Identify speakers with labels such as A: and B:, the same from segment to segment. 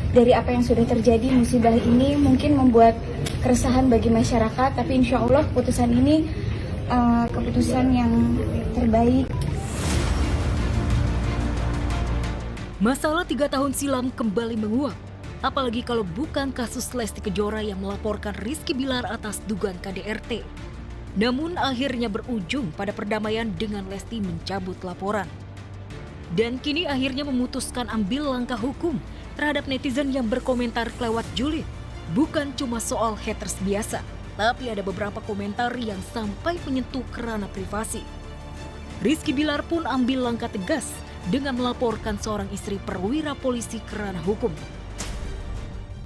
A: dari apa yang sudah terjadi. Musibah ini mungkin membuat keresahan bagi masyarakat, tapi insya Allah keputusan ini keputusan yang terbaik.
B: Masalah 3 tahun silam kembali menguap. Apalagi kalau bukan kasus Lesti Kejora yang melaporkan Rizky Bilar atas dugaan KDRT. Namun akhirnya berujung pada perdamaian dengan Lesti mencabut laporan. Dan kini akhirnya memutuskan ambil langkah hukum terhadap netizen yang berkomentar kelewat julid. Bukan cuma soal haters biasa, tapi ada beberapa komentar yang sampai menyentuh kerana privasi. Rizky Bilar pun ambil langkah tegas dengan melaporkan seorang istri perwira polisi kerana hukum.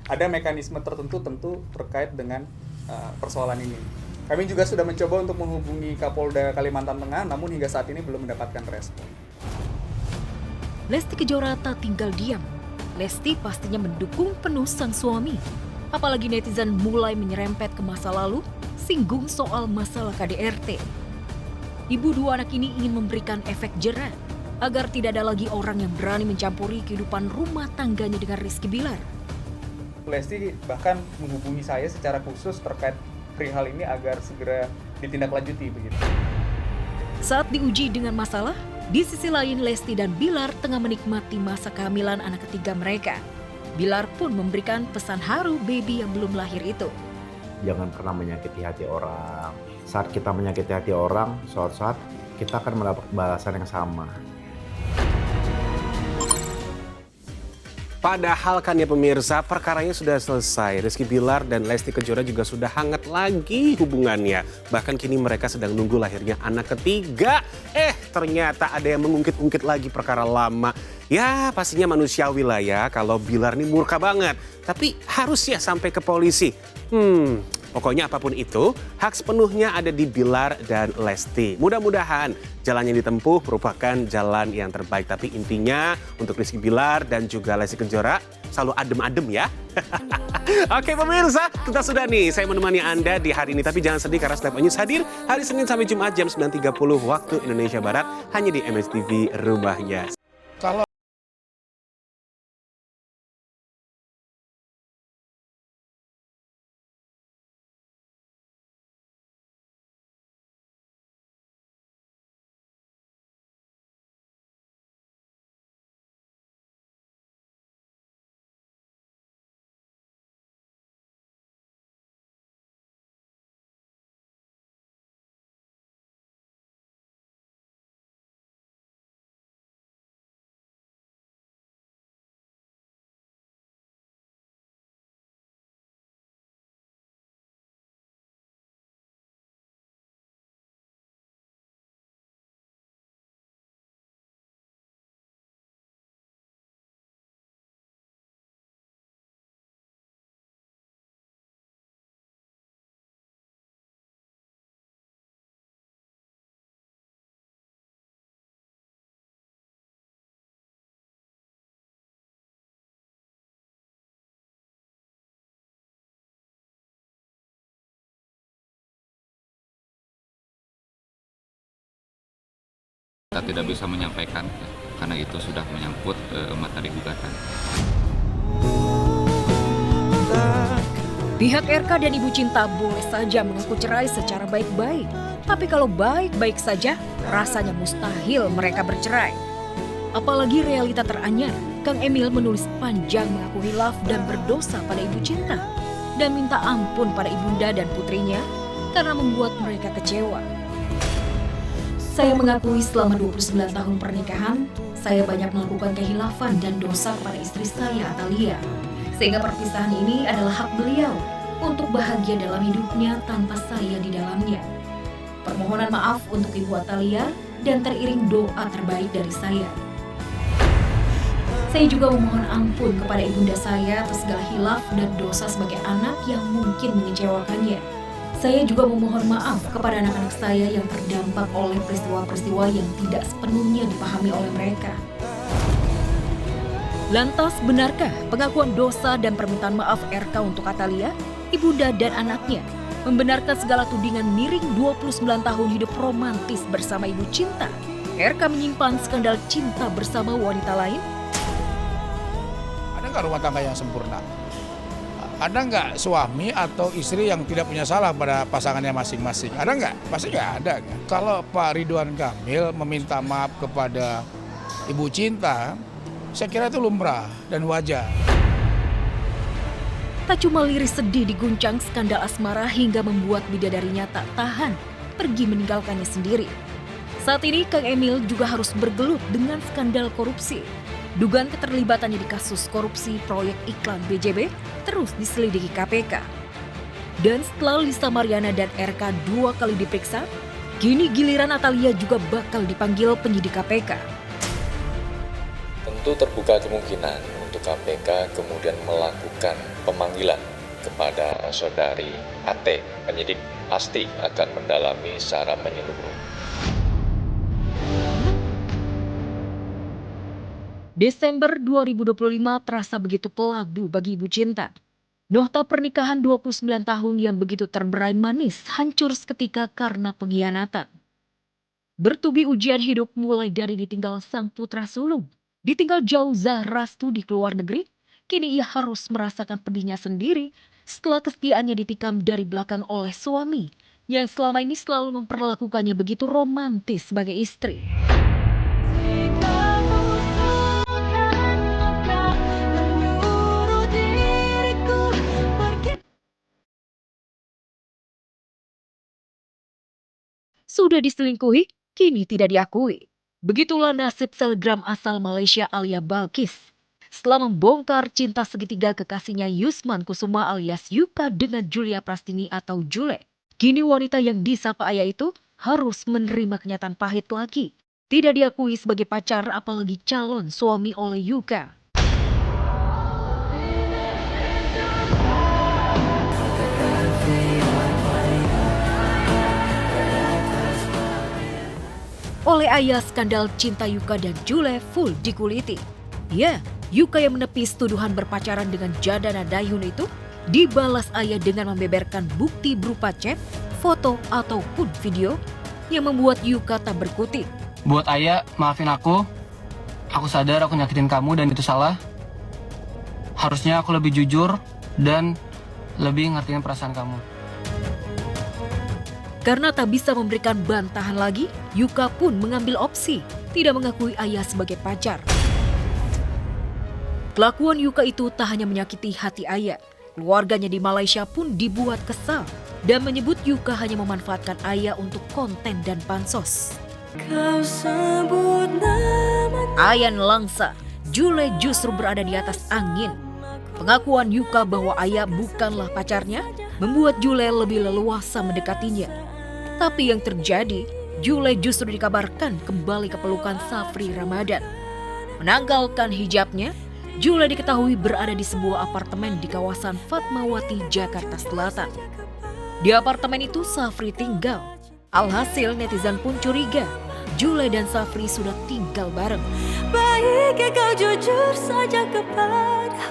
C: Ada mekanisme tertentu tentu terkait dengan persoalan ini. Kami juga sudah mencoba untuk menghubungi Kapolda Kalimantan Tengah, namun hingga saat ini belum mendapatkan respon.
B: Lesti Kejora tak tinggal diam. Lesti pastinya mendukung penuh sang suami. Apalagi netizen mulai menyerempet ke masa lalu, singgung soal masalah KDRT. Ibu dua anak ini ingin memberikan efek jera agar tidak ada lagi orang yang berani mencampuri kehidupan rumah tangganya dengan Rizky Bilar.
C: Lesti bahkan menghubungi saya secara khusus terkait perihal ini agar segera ditindaklanjuti begitu.
B: Saat diuji dengan masalah, di sisi lain Lesti dan Bilar tengah menikmati masa kehamilan anak ketiga mereka. Bilar pun memberikan pesan haru baby yang belum lahir itu.
D: Jangan pernah menyakiti hati orang. Saat kita menyakiti hati orang, suatu saat kita akan mendapat balasan yang sama.
E: Padahal kan ya pemirsa, perkaranya sudah selesai. Rizky Bilar dan Lesti Kejora juga sudah hangat lagi hubungannya. Bahkan kini mereka sedang nunggu lahirnya anak ketiga. Ternyata ada yang mengungkit-ungkit lagi perkara lama. Ya pastinya manusiawi lah ya kalau Bilar ini murka banget. Tapi harus ya sampai ke polisi. Pokoknya apapun itu, hak sepenuhnya ada di Bilar dan Lesti. Mudah-mudahan jalan yang ditempuh merupakan jalan yang terbaik. Tapi intinya untuk Rizky Bilar dan juga Lesti Kejora selalu adem-adem ya. Oke pemirsa, kita sudah nih. Saya menemani Anda di hari ini. Tapi jangan sedih karena Slap News hadir hari Senin sampai Jumat jam 9.30 waktu Indonesia Barat. Hanya di MSTV Rumahnya.
F: Kita tidak bisa menyampaikan karena itu sudah menyangkut materi gugatan.
B: Pihak RK dan Ibu Cinta boleh saja mengaku cerai secara baik-baik. Tapi kalau baik-baik saja, rasanya mustahil mereka bercerai. Apalagi realita teranyar, Kang Emil menulis panjang mengaku hilaf dan berdosa pada Ibu Cinta. Dan minta ampun pada ibunda dan putrinya karena membuat mereka kecewa. Saya mengakui selama 29 tahun pernikahan, saya banyak melakukan kehilafan dan dosa kepada istri saya, Atalia. Sehingga perpisahan ini adalah hak beliau untuk bahagia dalam hidupnya tanpa saya di dalamnya. Permohonan maaf untuk Ibu Atalia dan teriring doa terbaik dari saya. Saya juga memohon ampun kepada ibunda saya atas segala hilaf dan dosa sebagai anak yang mungkin mengecewakannya. Saya juga memohon maaf kepada anak-anak saya yang terdampak oleh peristiwa-peristiwa yang tidak sepenuhnya dipahami oleh mereka. Lantas, benarkah pengakuan dosa dan permintaan maaf RK untuk Atalia, ibunda dan anaknya, membenarkan segala tudingan miring 29 tahun hidup romantis bersama Ibu Cinta? RK menyimpan skandal cinta bersama wanita lain?
G: nggak rumah tangga yang sempurna? Ada nggak suami atau istri yang tidak punya salah pada pasangannya masing-masing? Ada nggak? Pasti nggak ada. Kan? Kalau Pak Ridwan Kamil meminta maaf kepada Ibu Cinta, saya kira itu lumrah dan wajar.
B: Tak cuma liris sedih diguncang skandal asmara hingga membuat bidadarinya tak tahan pergi meninggalkannya sendiri. Saat ini Kang Emil juga harus bergelut dengan skandal korupsi. Dugaan keterlibatannya di kasus korupsi proyek iklan BJB terus diselidiki KPK. Dan setelah Lisa Mariana dan RK 2 kali diperiksa, kini giliran Atalia juga bakal dipanggil penyidik KPK.
H: Tentu terbuka kemungkinan untuk KPK kemudian melakukan pemanggilan kepada saudari AT. Penyidik pasti akan mendalami secara menyeluruh.
B: Desember 2025 terasa begitu peladu bagi Ibu Cinta. Nota pernikahan 29 tahun yang begitu terberai manis hancur seketika karena pengkhianatan. Bertubi ujian hidup mulai dari ditinggal sang putra sulung, ditinggal jauh Zahra studi ke luar negeri, kini ia harus merasakan pedihnya sendiri setelah kesetiaannya ditikam dari belakang oleh suami yang selama ini selalu memperlakukannya begitu romantis sebagai istri. Sudah diselingkuhi, kini tidak diakui. Begitulah nasib selebgram asal Malaysia Alia Balkis. Setelah membongkar cinta segitiga kekasihnya Yusman Kusuma alias Yuka dengan Julia Prastini atau Jule, kini wanita yang disapa ayah itu harus menerima kenyataan pahit lagi. Tidak diakui sebagai pacar apalagi calon suami oleh Yuka. Oleh ayah, skandal cinta Yuka dan Jule full dikuliti. Ya, Yuka yang menepis tuduhan berpacaran dengan Jadana Dayun itu dibalas ayah dengan membeberkan bukti berupa chat, foto, ataupun video yang membuat Yuka tak berkutik.
I: Buat ayah, maafin aku sadar aku nyakitin kamu dan itu salah. Harusnya aku lebih jujur dan lebih ngertiin perasaan kamu.
B: Karena tak bisa memberikan bantahan lagi, Yuka pun mengambil opsi tidak mengakui ayah sebagai pacar. Kelakuan Yuka itu tak hanya menyakiti hati ayah, keluarganya di Malaysia pun dibuat kesal dan menyebut Yuka hanya memanfaatkan ayah untuk konten dan pansos. Ayan Langsa, Jule justru berada di atas angin. Pengakuan Yuka bahwa ayah bukanlah pacarnya membuat Jule lebih leluasa mendekatinya. Tapi yang terjadi, Jule justru dikabarkan kembali ke pelukan Safri Ramadan. Menanggalkan hijabnya, Jule diketahui berada di sebuah apartemen di kawasan Fatmawati, Jakarta Selatan. Di apartemen itu Safri tinggal. Alhasil netizen pun curiga, Jule dan Safri sudah tinggal bareng.
J: Baiknya kau jujur saja kepada